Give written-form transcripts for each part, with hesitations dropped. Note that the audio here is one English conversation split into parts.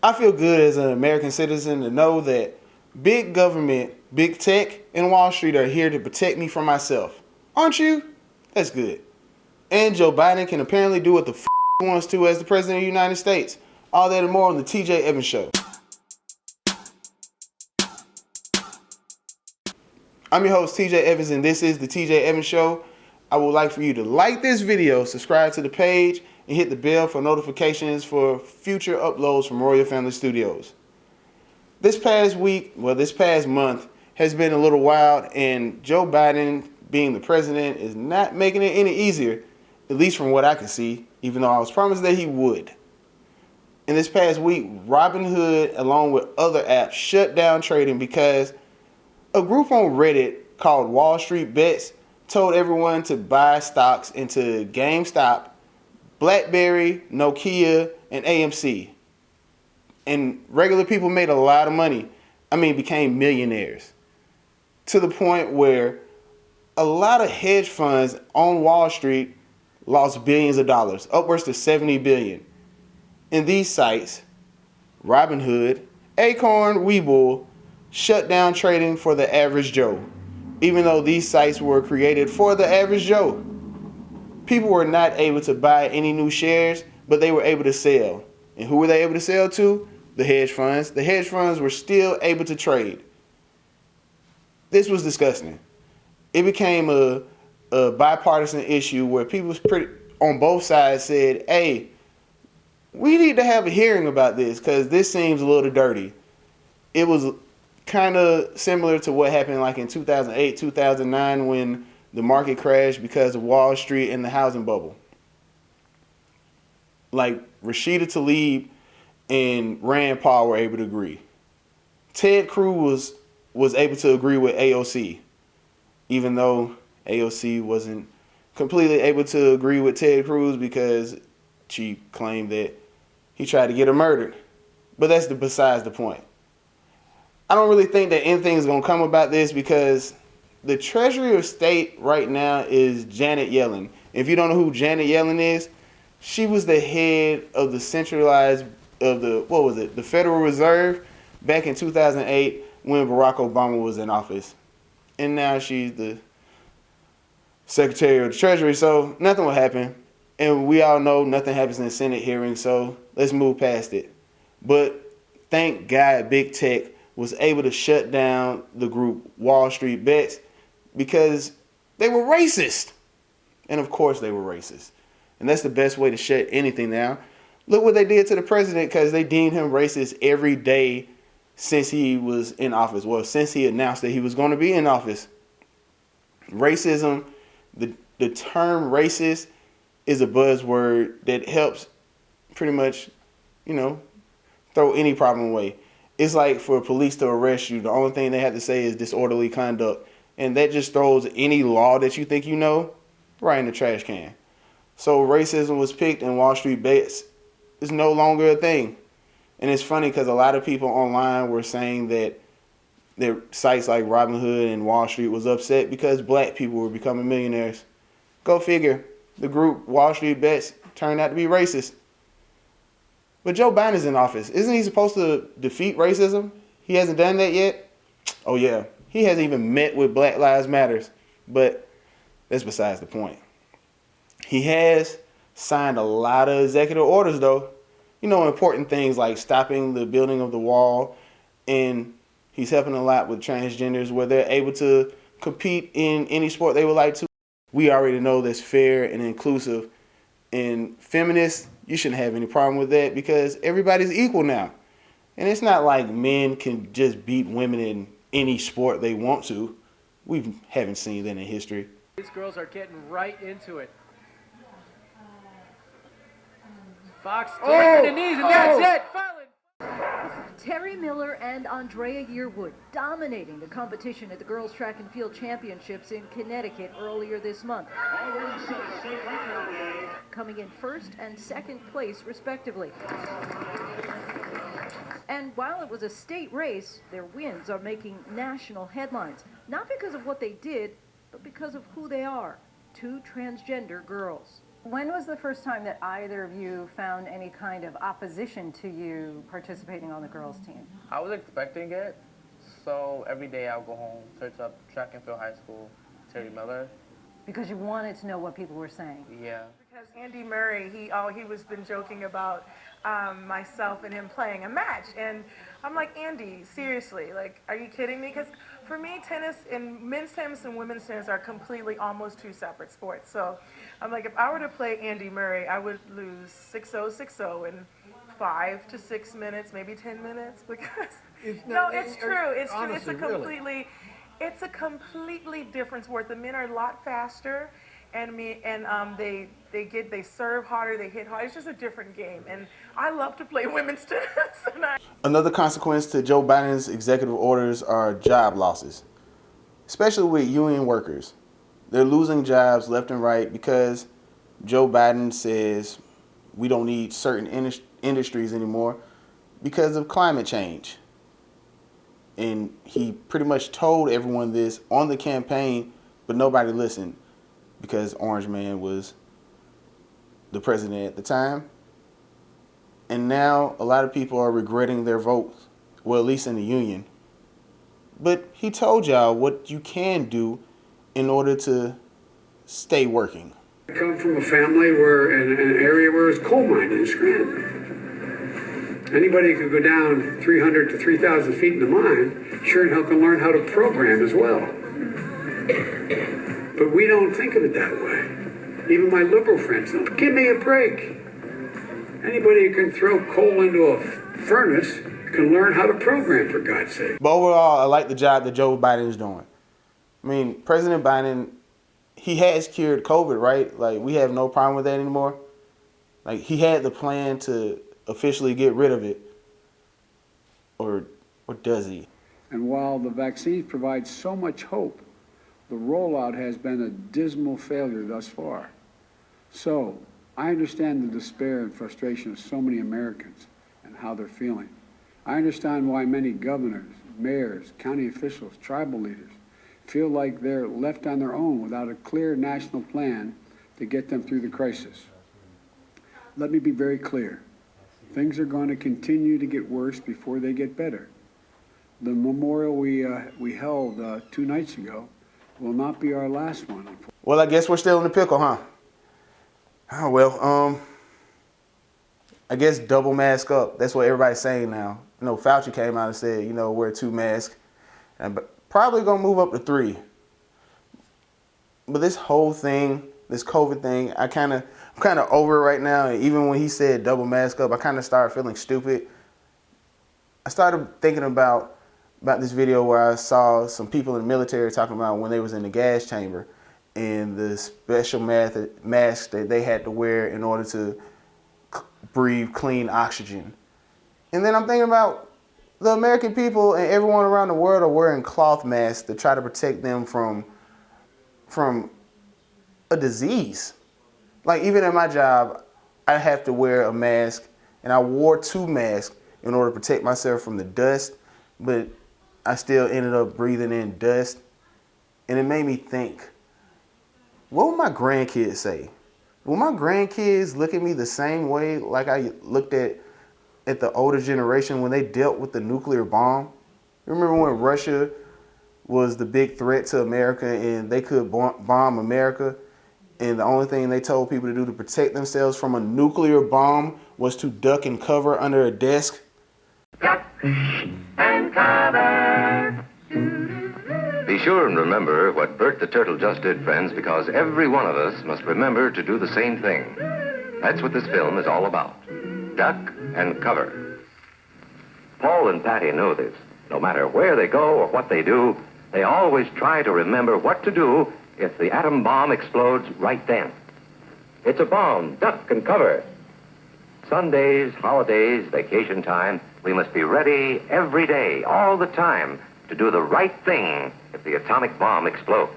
I feel good as an American citizen to know that big government, big tech, and Wall Street are here to protect me from myself. Aren't you? That's good. And Joe Biden can apparently do what the he wants to as the President of the United States. All that and more on the TJ Evans Show. I'm your host, TJ Evans, and this is the TJ Evans Show. I would like for you to like this video, subscribe to the page, and hit the bell for notifications for future uploads from Royal Family Studios. This past month has been a little wild, and Joe Biden being the president is not making it any easier, at least from what I can see, even though I was promised that he would. In this past week, Robinhood, along with other apps, shut down trading because a group on Reddit called Wall Street Bets told everyone to buy stocks into GameStop, BlackBerry, Nokia, and AMC. And regular people made a lot of money. Became millionaires. To the point where a lot of hedge funds on Wall Street lost billions of dollars, upwards to 70 billion. And these sites, Robinhood, Acorn, Webull, shut down trading for the average Joe, even though these sites were created for the average Joe. People were not able to buy any new shares, but they were able to sell. And who were they able to sell to? The hedge funds. The hedge funds were still able to trade. This was disgusting. It became a bipartisan issue where people on both sides said, hey, we need to have a hearing about this because this seems a little dirty. It was kind of similar to what happened like in 2008, 2009 when the market crashed because of Wall Street and the housing bubble. Like Rashida Tlaib and Rand Paul were able to agree. Ted Cruz was able to agree with AOC, even though AOC wasn't completely able to agree with Ted Cruz because she claimed that he tried to get her murdered. But that's besides the point. I don't really think that anything is going to come about this because the Treasury of State right now is Janet Yellen. If you don't know who Janet Yellen is, she was the head of the the Federal Reserve back in 2008 when Barack Obama was in office. And now she's the Secretary of the Treasury, so nothing will happen. And we all know nothing happens in the Senate hearing, so let's move past it. But thank God Big Tech was able to shut down the group Wall Street Bets because they were racist. And of course they were racist. And that's the best way to shut anything down. Look what they did to the president because they deemed him racist every day since he was in office. Well, since he announced that he was going to be in office. Racism, the term racist is a buzzword that helps pretty much, throw any problem away. It's like for police to arrest you, the only thing they have to say is disorderly conduct. And that just throws any law that you think you know right in the trash can. So racism was picked and Wall Street Bets is no longer a thing. And it's funny because a lot of people online were saying that their sites like Robinhood and Wall Street was upset because black people were becoming millionaires. Go figure. The group Wall Street Bets turned out to be racist. But Joe Biden is in office. Isn't he supposed to defeat racism? He hasn't done that yet? Oh yeah. He hasn't even met with Black Lives Matters. But that's besides the point. He has signed a lot of executive orders though. Important things like stopping the building of the wall. And he's helping a lot with transgenders where they're able to compete in any sport they would like to. We already know that's fair and inclusive. And feminists, you shouldn't have any problem with that because everybody's equal now. And it's not like men can just beat women in any sport they want to. We haven't seen that in history. These girls are getting right into it. Fox taking the knees, and that's it. Terry Miller and Andrea Yearwood dominating the competition at the Girls Track and Field Championships in Connecticut earlier this month. Coming in first and second place, respectively. And while it was a state race, their wins are making national headlines. Not because of what they did, but because of who they are. Two transgender girls. When was the first time that either of you found any kind of opposition to you participating on the girls' team? I was expecting it, so every day I'll go home, search up track and field high school, Terry Miller. Because you wanted to know what people were saying. Yeah. Because Andy Murray, he was been joking about myself and him playing a match, and I'm like, Andy, seriously, like, are you kidding me? Because for me, tennis and men's tennis and women's tennis are completely almost two separate sports. So I'm like, if I were to play Andy Murray, I would lose 6-0, 6-0 in 5 to 6 minutes, maybe 10 minutes, because no, it's true. It's true. It's a completely. It's a completely different sport. The men are a lot faster, and they serve harder, they hit harder. It's just a different game, and I love to play women's tennis. Another consequence to Joe Biden's executive orders are job losses, especially with union workers. They're losing jobs left and right because Joe Biden says we don't need certain industries anymore because of climate change. And he pretty much told everyone this on the campaign, but nobody listened because Orange Man was the president at the time. And now a lot of people are regretting their votes, well, at least in the union. But he told y'all what you can do in order to stay working. I come from a family where, in an area where it's coal mining in Scranton. Anybody could go down 300 to 3,000 feet in the mine, sure and hell can learn how to program as well. But we don't think of it that way. Even my liberal friends don't. Give me a break. Anybody who can throw coal into a furnace can learn how to program, for God's sake. But overall, I like the job that Joe Biden is doing. I mean, President Biden, he has cured COVID, right? Like, we have no problem with that anymore. Like, he had the plan to officially get rid of it, or does he? And while the vaccines provide so much hope, the rollout has been a dismal failure thus far. So I understand the despair and frustration of so many Americans and how they're feeling. I understand why many governors, mayors, county officials, tribal leaders feel like they're left on their own without a clear national plan to get them through the crisis. Let me be very clear. Things are going to continue to get worse before they get better. The memorial we held 2 nights ago will not be our last one. Well, I guess we're still in the pickle, huh? Oh, well, I guess double mask up. That's what everybody's saying now. You know, Fauci came out and said, you know, wear 2 masks. And probably going to move up to 3. But this whole thing, this COVID thing, I'm kind of over it right now. And even when he said double mask up, I kind of started feeling stupid. I started thinking about this video where I saw some people in the military talking about when they was in the gas chamber and the special mask that they had to wear in order to breathe clean oxygen. And then I'm thinking about the American people and everyone around the world are wearing cloth masks to try to protect them from a disease. Like, even at my job, I have to wear a mask, and I wore 2 masks in order to protect myself from the dust, but I still ended up breathing in dust. And it made me think, what will my grandkids say? Will my grandkids look at me the same way like I looked at the older generation when they dealt with the nuclear bomb? Remember when Russia was the big threat to America and they could bomb America? And the only thing they told people to do to protect themselves from a nuclear bomb was to duck and cover under a desk. Duck and cover. Be sure and remember what Bert the Turtle just did, friends, because every one of us must remember to do the same thing. That's what this film is all about. Duck and cover. Paul and Patty know this. No matter where they go or what they do, they always try to remember what to do if the atom bomb explodes right then. It's a bomb. Duck and cover. Sundays, holidays, vacation time, we must be ready every day, all the time, to do the right thing if the atomic bomb explodes.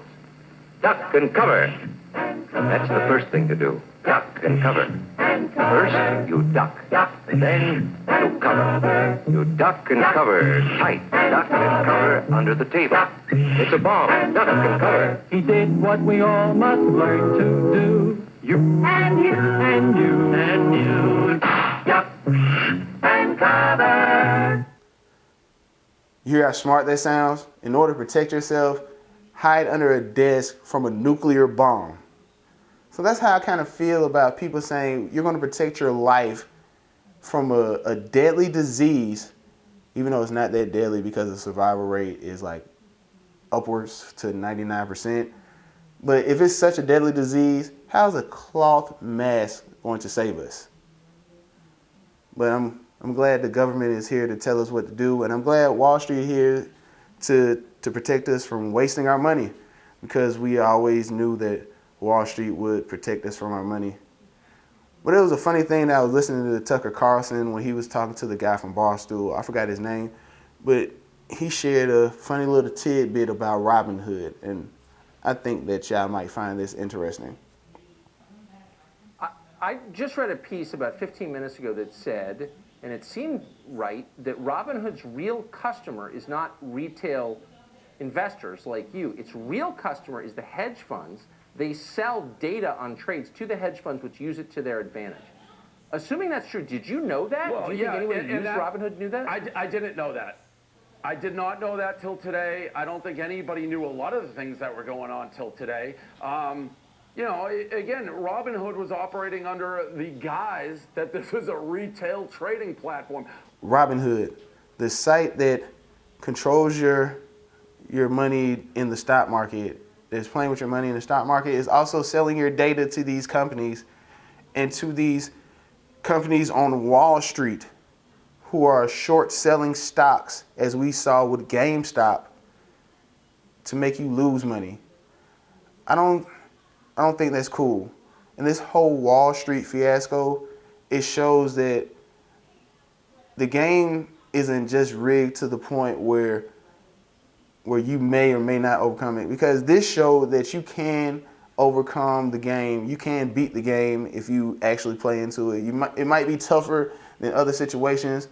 Duck and cover. That's the first thing to do. Duck and cover. First, you duck. Then, you cover. You duck and cover tight. Duck and cover under the table. It's a bomb. Duck and cover. He did what we all must learn to do. You and you and you and you. Duck and cover. You hear how smart that sounds? In order to protect yourself, hide under a desk from a nuclear bomb. So that's how I kind of feel about people saying you're going to protect your life from a deadly disease, even though it's not that deadly because the survival rate is like upwards to 99%. But if it's such a deadly disease, how's a cloth mask going to save us? But I'm glad the government is here to tell us what to do, and I'm glad Wall Street is here to protect us from wasting our money, because we always knew that Wall Street would protect us from our money. But it was a funny thing that I was listening to Tucker Carlson when he was talking to the guy from Barstool. I forgot his name, but he shared a funny little tidbit about Robin Hood, and I think that y'all might find this interesting. I just read a piece about 15 minutes ago that said, and it seemed right, that Robinhood's real customer is not retail investors like you. Its real customer is the hedge funds. They sell data on trades to the hedge funds, which use it to their advantage. Assuming that's true, did you know that? Well, Do you think anyone who used Robinhood knew that? I didn't know that. I did not know that till today. I don't think anybody knew a lot of the things that were going on till today. You know, again, Robinhood was operating under the guise that this was a retail trading platform. Robinhood, the site that controls your money in the stock market, that's playing with your money in the stock market, is also selling your data to these companies and to these companies on Wall Street who are short selling stocks, as we saw with GameStop, to make you lose money. I don't think that's cool. And this whole Wall Street fiasco, it shows that the game isn't just rigged to the point where you may or may not overcome it. Because this showed that you can overcome the game. You can beat the game if you actually play into it. It might be tougher than other situations,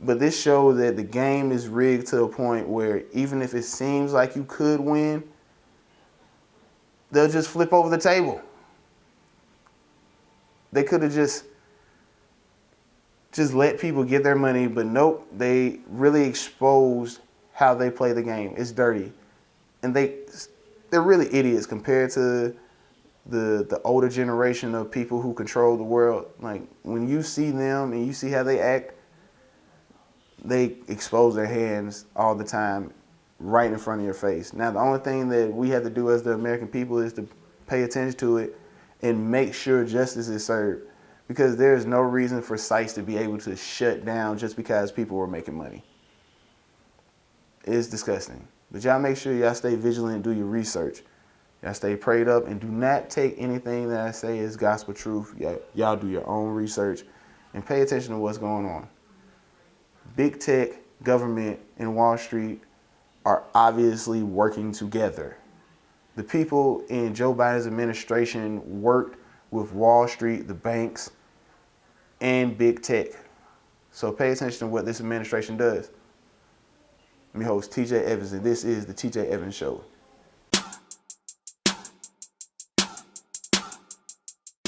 but this showed that the game is rigged to a point where even if it seems like you could win, they'll just flip over the table. They could have just let people get their money, but nope, they really exposed how they play the game. It's dirty. And they're really idiots compared to the older generation of people who control the world. Like, when you see them and you see how they act, they expose their hands all the time right in front of your face. Now, the only thing that we have to do as the American people is to pay attention to it and make sure justice is served, because there's no reason for sites to be able to shut down just because people were making money. It's disgusting. But y'all make sure y'all stay vigilant and do your research. Y'all stay prayed up and do not take anything that I say as gospel truth. Y'all do your own research and pay attention to what's going on. Big tech, government, and Wall Street are obviously working together. The people in Joe Biden's administration worked with Wall Street, the banks, and big tech. So pay attention to what this administration does. I'm your host, TJ Evans, and this is the TJ Evans Show.